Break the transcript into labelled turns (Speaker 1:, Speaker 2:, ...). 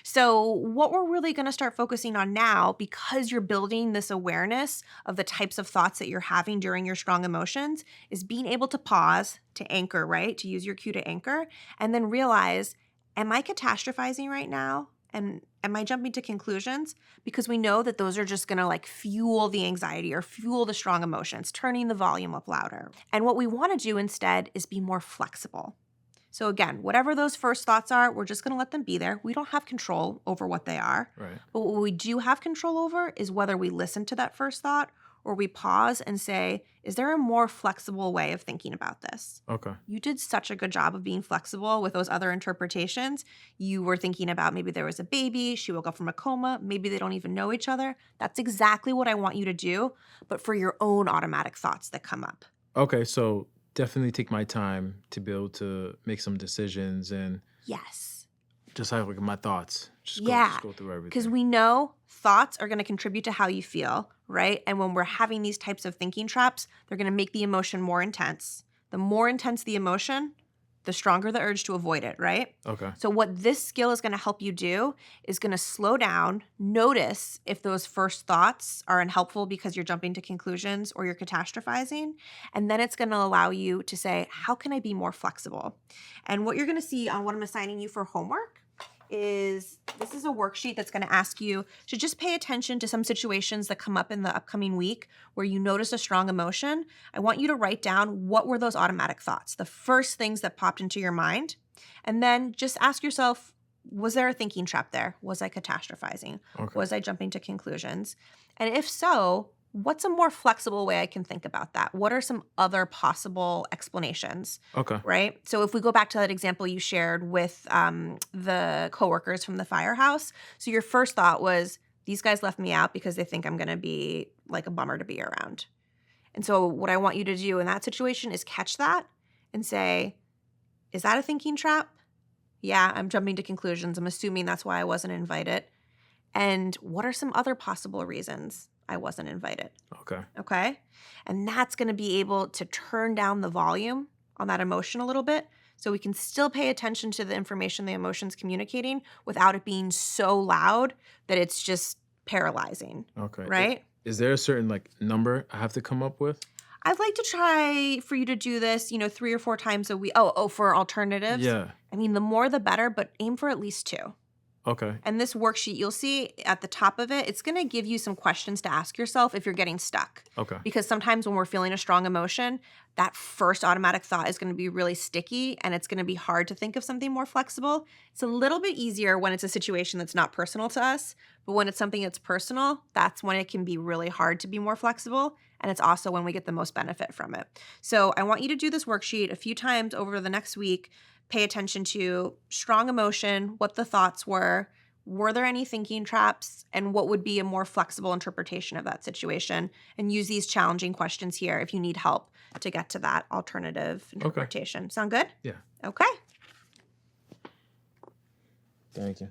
Speaker 1: So, what we're really going to start focusing on now, because you're building this awareness of the types of thoughts that you're having during your strong emotions, is being able to pause, to anchor, right? To use your cue to anchor, and then realize, am I catastrophizing right now? And am I jumping to conclusions? Because we know that those are just going to like fuel the anxiety or fuel the strong emotions, turning the volume up louder. And what we want to do instead is be more flexible. So again, whatever those first thoughts are, we're just going to let them be there. We don't have control over what they are.
Speaker 2: Right.
Speaker 1: But what we do have control over is whether we listen to that first thought or we pause and say, is there a more flexible way of thinking about this?
Speaker 2: Okay.
Speaker 1: You did such a good job of being flexible with those other interpretations. You were thinking about maybe there was a baby, she woke up from a coma, maybe they don't even know each other. That's exactly what I want you to do, but for your own automatic thoughts that come up.
Speaker 2: Okay. So definitely take my time to be able to make some decisions and
Speaker 1: Yes.
Speaker 2: just have like my thoughts. Just go
Speaker 1: Yeah,
Speaker 2: just go through
Speaker 1: because
Speaker 2: everything.
Speaker 1: we know thoughts are going to contribute to how you feel, right? And when we're having these types of thinking traps, they're going to make the emotion more intense. The more intense the emotion, the stronger the urge to avoid it, right?
Speaker 2: Okay.
Speaker 1: So, what this skill is going to help you do is going to slow down, notice if those first thoughts are unhelpful because you're jumping to conclusions or you're catastrophizing. And then it's going to allow you to say, how can I be more flexible? And what you're going to see on what I'm assigning you for homework is this is a worksheet that's going to ask you to just pay attention to some situations that come up in the upcoming week where you notice a strong emotion. I want you to write down what were those automatic thoughts, the first things that popped into your mind, and then just ask yourself, was there a thinking trap there? Was I catastrophizing?
Speaker 2: Okay.
Speaker 1: Was I jumping to conclusions? And if so, what's a more flexible way I can think about that? What are some other possible explanations?
Speaker 2: Okay.
Speaker 1: Right? So if we go back to that example you shared with the coworkers from the firehouse, so your first thought was, these guys left me out because they think I'm going to be like a bummer to be around. And so what I want you to do in that situation is catch that and say, is that a thinking trap? Yeah, I'm jumping to conclusions. I'm assuming that's why I wasn't invited. And what are some other possible reasons I wasn't invited?
Speaker 2: Okay.
Speaker 1: Okay. And that's going to be able to turn down the volume on that emotion a little bit so we can still pay attention to the information the emotion's communicating without it being so loud that it's just paralyzing.
Speaker 2: Okay.
Speaker 1: Right?
Speaker 2: Is there a certain like number I have to come up with?
Speaker 1: I'd like to try for you to do this, 3 or 4 times a week. Oh, for alternatives.
Speaker 2: Yeah.
Speaker 1: I mean, the more the better, but aim for at least 2.
Speaker 2: Okay.
Speaker 1: And this worksheet, you'll see at the top of it, it's going to give you some questions to ask yourself if you're getting stuck.
Speaker 2: Okay.
Speaker 1: Because sometimes when we're feeling a strong emotion, that first automatic thought is going to be really sticky and it's going to be hard to think of something more flexible. It's a little bit easier when it's a situation that's not personal to us, but when it's something that's personal, that's when it can be really hard to be more flexible. And it's also when we get the most benefit from it. So I want you to do this worksheet a few times over the next week. Pay attention to strong emotion, what the thoughts were there any thinking traps, and what would be a more flexible interpretation of that situation, and use these challenging questions here if you need help to get to that alternative interpretation. Sound good?
Speaker 2: Yeah.
Speaker 1: Okay.
Speaker 2: Thank you.